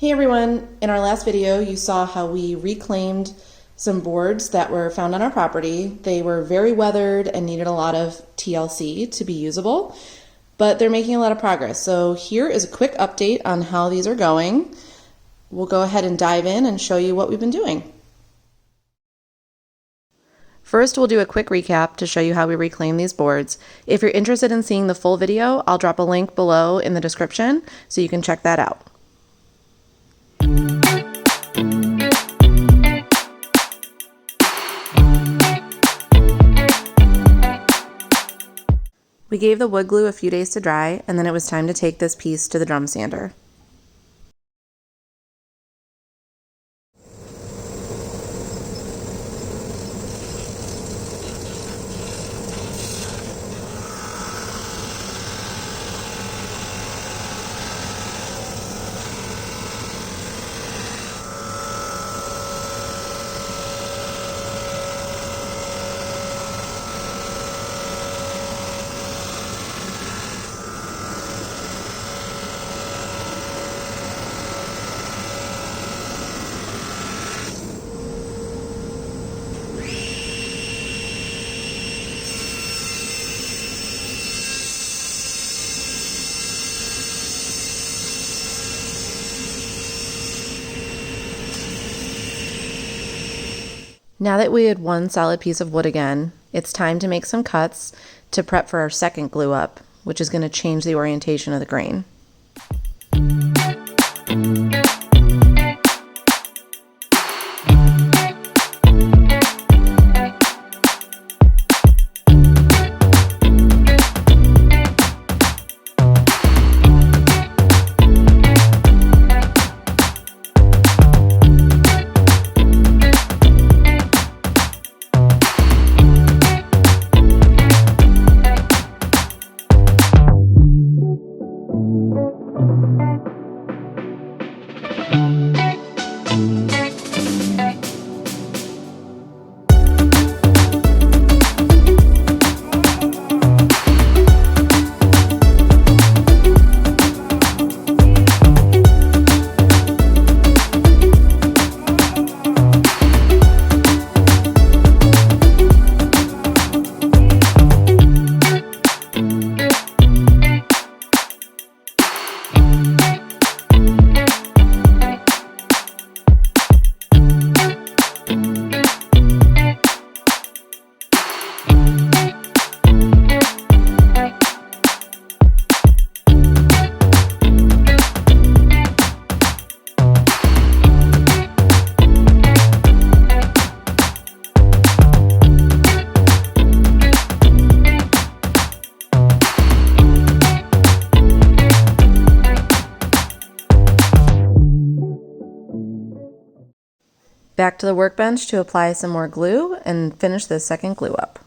Hey everyone, in our last video you saw how we reclaimed some boards that were found on our property. They were very weathered and needed a lot of TLC to be usable, but they're making a lot of progress. So here is a quick update on how these are going. We'll go ahead and dive in and show you what we've been doing. First, we'll do a quick recap to show you how we reclaim these boards. If you're interested in seeing the full video, I'll drop a link below in the description so you can check that out. We gave the wood glue a few days to dry, and then it was time to take this piece to the drum sander. Now that we had one solid piece of wood again, it's time to make some cuts to prep for our second glue up, which is going to change the orientation of the grain. Back to the workbench to apply some more glue and finish this second glue up.